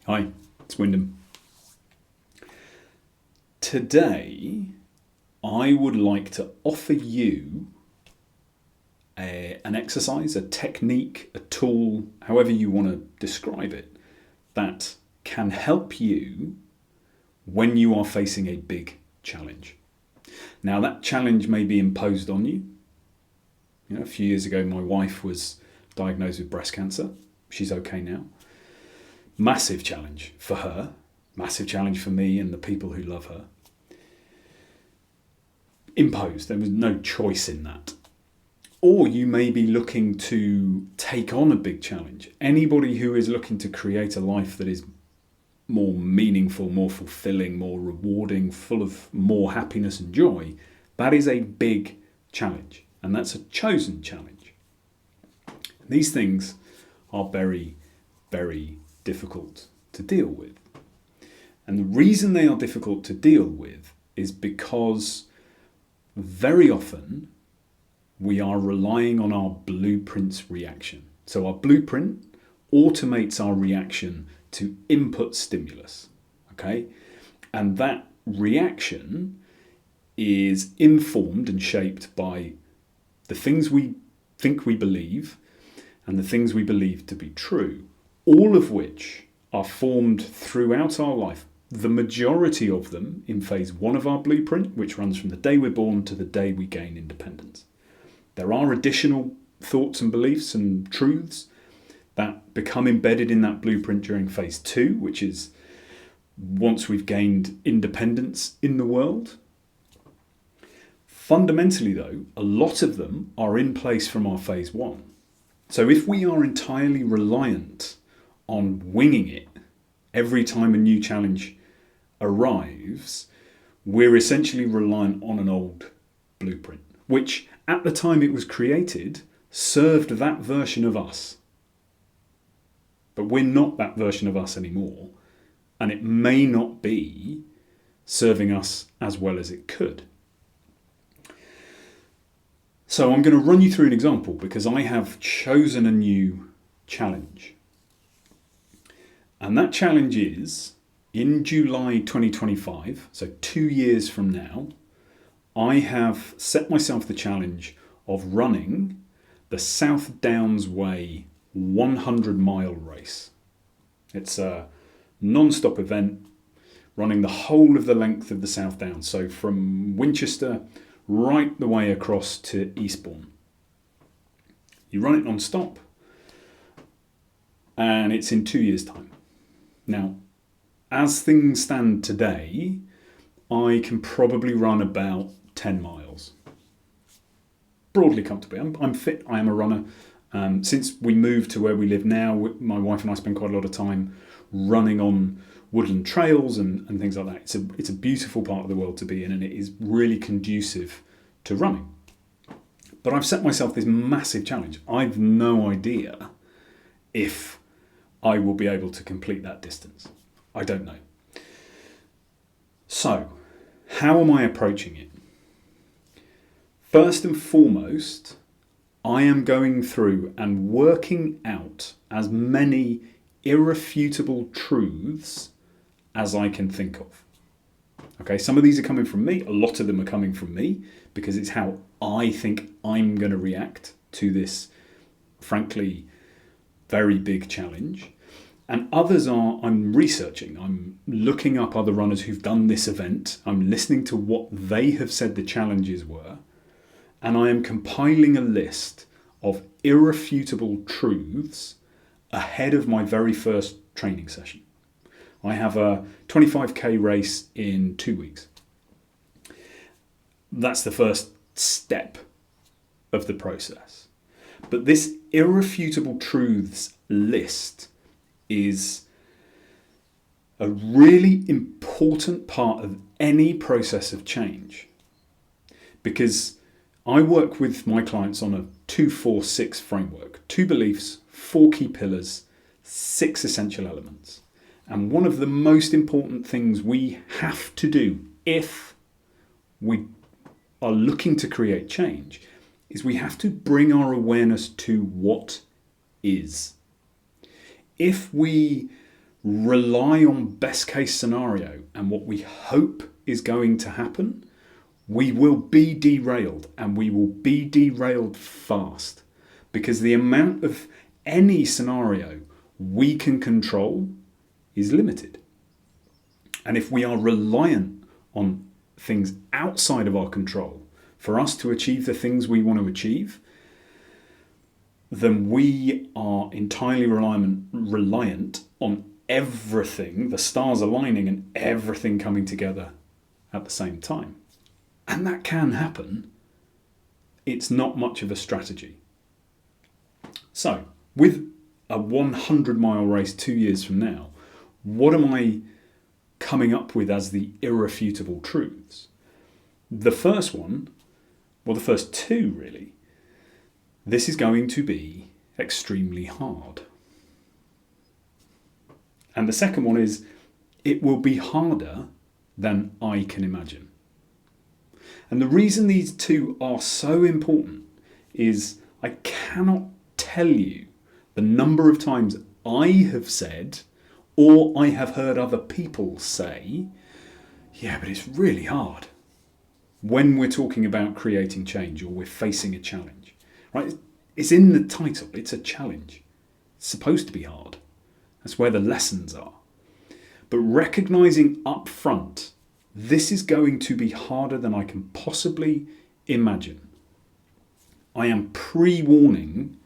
Hi, it's Wyndham. Today, I would like to offer you an exercise, a technique, a tool, however you want to describe it, that can help you when you are facing a big challenge. Now, that challenge may be imposed on you. A few years ago, my wife was diagnosed with breast cancer. She's okay now. Massive challenge for her, massive challenge for me and the people who love her. Imposed, there was no choice in that. Or you may be looking to take on a big challenge. Anybody who is looking to create a life that is more meaningful, more fulfilling, more rewarding, full of more happiness and joy, that is a big challenge. And that's a chosen challenge. These things are very, very difficult to deal with. And the reason they are difficult to deal with is because very often we are relying on our blueprint's reaction. So our blueprint automates our reaction to input stimulus, okay? And that reaction is informed and shaped by the things we think we believe and the things we believe to be true, all of which are formed throughout our life. The majority of them in phase 1 of our blueprint, which runs from the day we're born to the day we gain independence. There are additional thoughts and beliefs and truths that become embedded in that blueprint during phase 2, which is once we've gained independence in the world. Fundamentally, though, a lot of them are in place from our phase 1. So if we are entirely reliant on winging it every time a new challenge arrives, we're essentially reliant on an old blueprint, which at the time it was created served that version of us. But we're not that version of us anymore, and it may not be serving us as well as it could. So I'm going to run you through an example because I have chosen a new challenge. And that challenge is, in July 2025, so 2 years from now, I have set myself the challenge of running the South Downs Way 100-mile race. It's a non-stop event running the whole of the length of the South Downs, so from Winchester right the way across to Eastbourne. You run it non-stop, and it's in 2 years' time. Now, as things stand today, I can probably run about 10 miles. Broadly comfortably. I'm fit, I am a runner. Since we moved to where we live now, my wife and I spend quite a lot of time running on woodland trails and things like that. It's a beautiful part of the world to be in, and it is really conducive to running. But I've set myself this massive challenge. I've no idea if I will be able to complete that distance. I don't know. So, how am I approaching it? First and foremost, I am going through and working out as many irrefutable truths as I can think of. Okay, some of these are coming from me. A lot of them are coming from me because it's how I think I'm going to react to this, frankly, very big challenge. And others are, I'm researching. I'm looking up other runners who've done this event. I'm listening to what they have said the challenges were. And I am compiling a list of irrefutable truths ahead of my very first training session. I have a 25k race in 2 weeks. That's the first step of the process. But this irrefutable truths list is a really important part of any process of change. Because I work with my clients on a 2-4-6 framework. 2 beliefs, 4 key pillars, 6 essential elements. And one of the most important things we have to do if we are looking to create change is we have to bring our awareness to what is. If we rely on best case scenario and what we hope is going to happen, we will be derailed, and we will be derailed fast, because the amount of any scenario we can control is limited. And if we are reliant on things outside of our control for us to achieve the things we want to achieve, then we are entirely reliant on everything, the stars aligning and everything coming together at the same time. And that can happen. It's not much of a strategy. So, with a 100-mile race 2 years from now, what am I coming up with as the irrefutable truths? The first one, well, the first two really, this is going to be extremely hard. And the second one is, it will be harder than I can imagine. And the reason these two are so important is I cannot tell you the number of times I have said, or I have heard other people say, yeah, but it's really hard, when we're talking about creating change or we're facing a challenge. Right? It's in the title, it's a challenge. It's supposed to be hard. That's where the lessons are. But recognizing up front, this is going to be harder than I can possibly imagine. I am pre-warning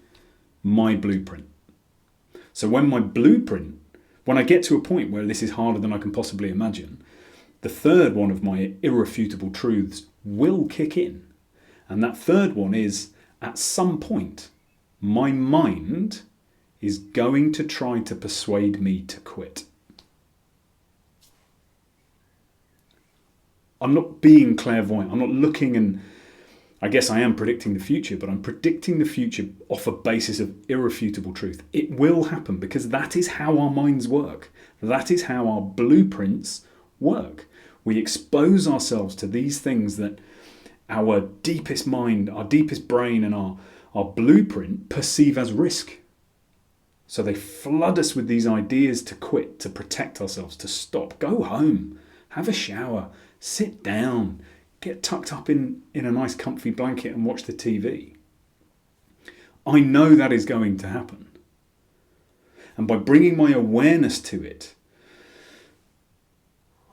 my blueprint. So when I get to a point where this is harder than I can possibly imagine, the third one of my irrefutable truths will kick in. And that third one is, at some point, my mind is going to try to persuade me to quit. I'm not being clairvoyant. I'm not looking, and I guess I am predicting the future, but I'm predicting the future off a basis of irrefutable truth. It will happen, because that is how our minds work. That is how our blueprints work. We expose ourselves to these things that our deepest mind, our deepest brain, and our blueprint perceive as risk. So they flood us with these ideas to quit, to protect ourselves, to stop, go home, have a shower, sit down, get tucked up in a nice comfy blanket and watch the TV. I know that is going to happen. And by bringing my awareness to it,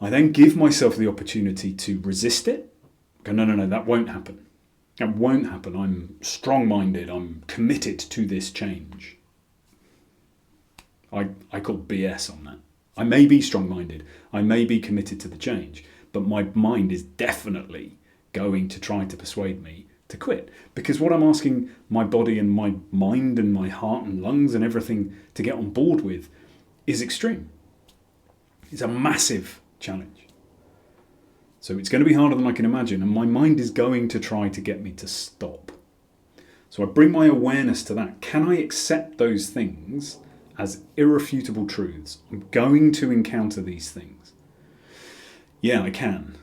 I then give myself the opportunity to resist it. Go, no, that won't happen. That won't happen. I'm strong-minded. I'm committed to this change. I call BS on that. I may be strong-minded. I may be committed to the change. But my mind is definitely going to try to persuade me to quit. Because what I'm asking my body and my mind and my heart and lungs and everything to get on board with is extreme. It's a massive challenge. So it's going to be harder than I can imagine, and my mind is going to try to get me to stop. So I bring my awareness to that. Can I accept those things as irrefutable truths? I'm going to encounter these things. Yeah, I can.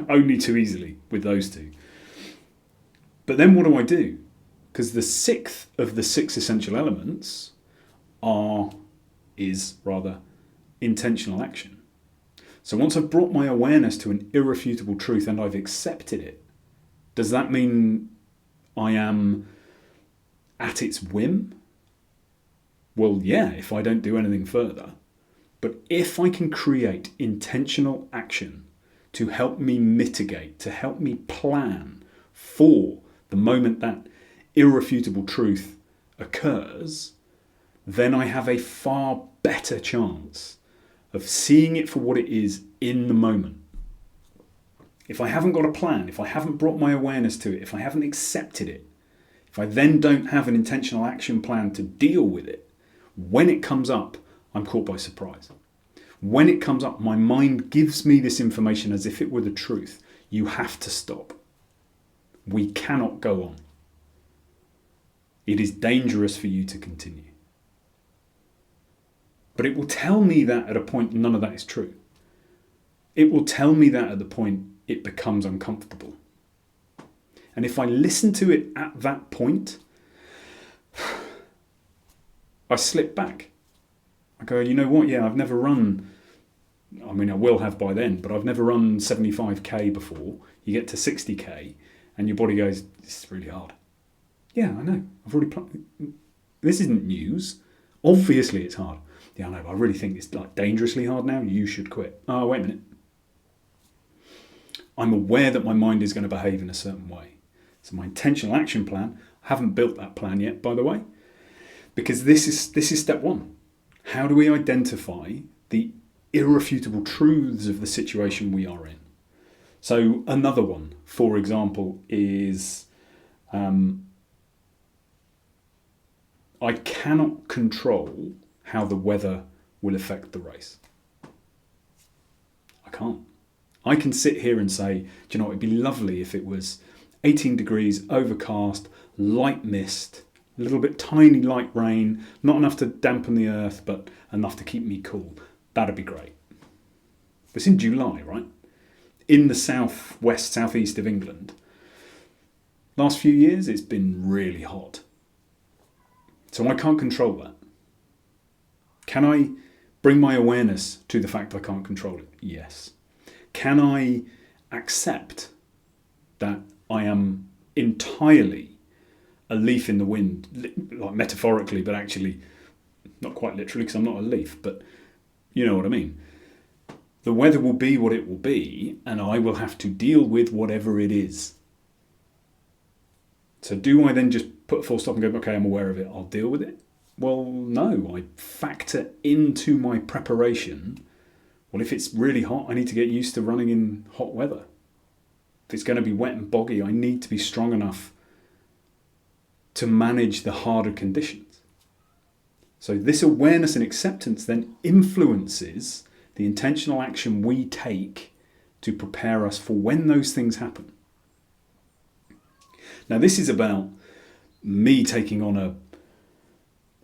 Only too easily with those two. But then what do? Because the sixth of the 6 essential elements is intentional action. So once I've brought my awareness to an irrefutable truth and I've accepted it, does that mean I am at its whim? Well, yeah, if I don't do anything further. But if I can create intentional action to help me mitigate, to help me plan for the moment that irrefutable truth occurs, then I have a far better chance of seeing it for what it is in the moment. If I haven't got a plan, if I haven't brought my awareness to it, if I haven't accepted it, if I then don't have an intentional action plan to deal with it, when it comes up, I'm caught by surprise. When it comes up, my mind gives me this information as if it were the truth. You have to stop. We cannot go on. It is dangerous for you to continue. But it will tell me that at a point none of that is true. It will tell me that at the point it becomes uncomfortable. And if I listen to it at that point, I slip back. I go, you know what? Yeah, I've never run. I mean, I will have by then, but I've never run 75k before. You get to 60k, and your body goes, "This is really hard." Yeah, I know. I've already. This isn't news. Obviously, it's hard. Yeah, I know. But I really think it's like dangerously hard now. You should quit. Oh, wait a minute. I'm aware that my mind is going to behave in a certain way. So my intentional action plan. I haven't built that plan yet, by the way, because this is step one. How do we identify the irrefutable truths of the situation we are in? So another one, for example, is I cannot control how the weather will affect the race. I can't. I can sit here and say, do you know what, it'd be lovely if it was 18 degrees, overcast, light mist, a little bit tiny light rain, not enough to dampen the earth, but enough to keep me cool. That'd be great. It's in July, right? In the southeast of England. Last few years, it's been really hot. So I can't control that. Can I bring my awareness to the fact I can't control it? Yes. Can I accept that I am entirely a leaf in the wind, like metaphorically, but actually not quite literally because I'm not a leaf, but you know what I mean. The weather will be what it will be, and I will have to deal with whatever it is. So do I then just put a full stop and go, okay, I'm aware of it, I'll deal with it? Well, no, I factor into my preparation, well, if it's really hot, I need to get used to running in hot weather. If it's going to be wet and boggy, I need to be strong enough to manage the harder conditions. So this awareness and acceptance then influences the intentional action we take to prepare us for when those things happen. Now, this is about me taking on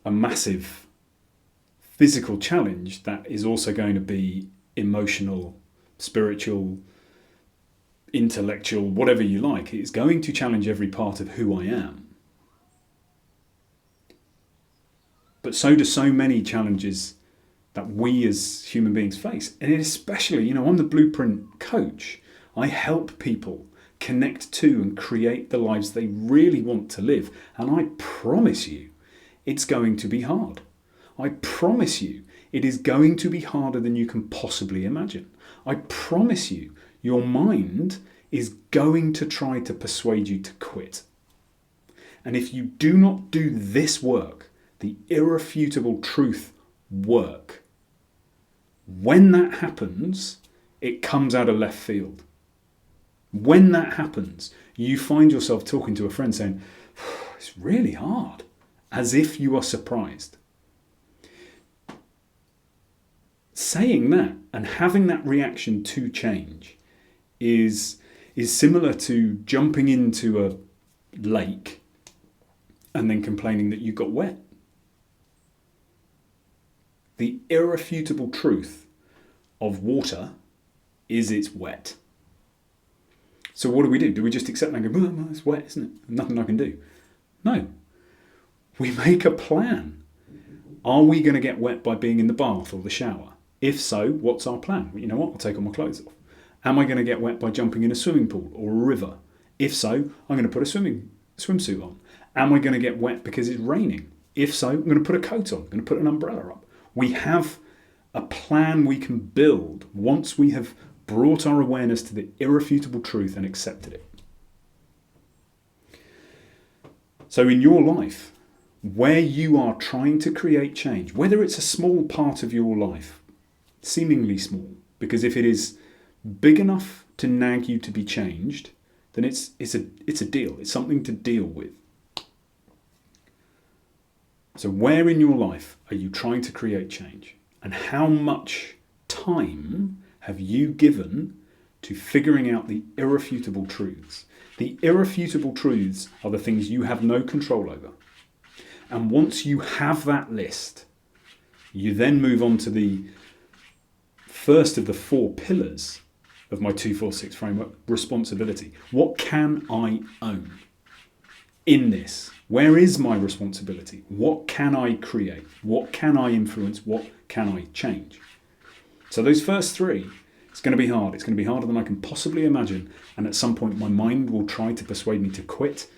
a massive physical challenge that is also going to be emotional, spiritual, intellectual, whatever you like. It's going to challenge every part of who I am. But so do so many challenges that we as human beings face. And especially, I'm the blueprint coach. I help people connect to and create the lives they really want to live. And I promise you, it's going to be hard. I promise you, it is going to be harder than you can possibly imagine. I promise you, your mind is going to try to persuade you to quit. And if you do not do this work, the irrefutable truth work, when that happens, it comes out of left field. When that happens, you find yourself talking to a friend saying, it's really hard, as if you are surprised. Saying that and having that reaction to change is similar to jumping into a lake and then complaining that you got wet. The irrefutable truth of water is it's wet. So what do? Do we just accept that and go, well, it's wet, isn't it? Nothing I can do. No. We make a plan. Are we going to get wet by being in the bath or the shower? If so, what's our plan? Well, you know what? I'll take all my clothes off. Am I going to get wet by jumping in a swimming pool or a river? If so, I'm going to put a swimsuit on. Am I going to get wet because it's raining? If so, I'm going to put a coat on. I'm going to put an umbrella up. We have a plan we can build once we have brought our awareness to the irrefutable truth and accepted it. So in your life, where you are trying to create change, whether it's a small part of your life, seemingly small, because if it is big enough to nag you to be changed, then it's a deal. It's something to deal with. So where in your life are you trying to create change? And how much time have you given to figuring out the irrefutable truths? The irrefutable truths are the things you have no control over. And once you have that list, you then move on to the first of the 4 pillars of my 246 framework, responsibility. What can I own in this? Where is my responsibility? What can I create? What can I influence? What can I change? So those first three, it's going to be hard. It's going to be harder than I can possibly imagine. And at some point, my mind will try to persuade me to quit.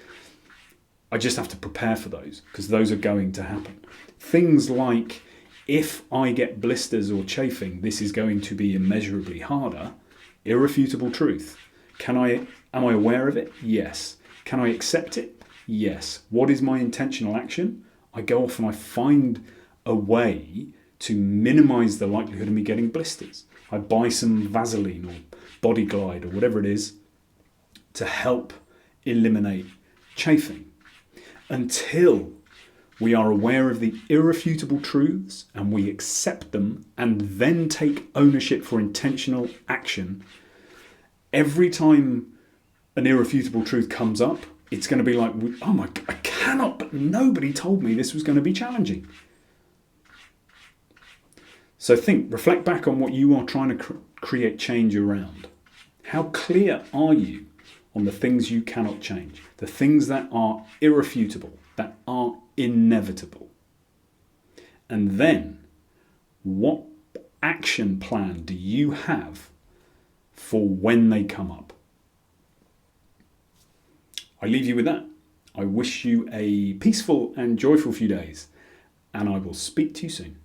I just have to prepare for those, because those are going to happen. Things like, if I get blisters or chafing, this is going to be immeasurably harder. Irrefutable truth. Am I aware of it? Yes. Can I accept it? Yes. What is my intentional action? I go off and I find a way to minimize the likelihood of me getting blisters. I buy some Vaseline or Body Glide or whatever it is to help eliminate chafing. Until we are aware of the irrefutable truths and we accept them and then take ownership for intentional action, every time an irrefutable truth comes up, it's going to be like, oh my God, I cannot, but nobody told me this was going to be challenging. So reflect back on what you are trying to create change around. How clear are you on the things you cannot change? The things that are irrefutable, that are inevitable? And then, what action plan do you have for when they come up? I leave you with that. I wish you a peaceful and joyful few days, and I will speak to you soon.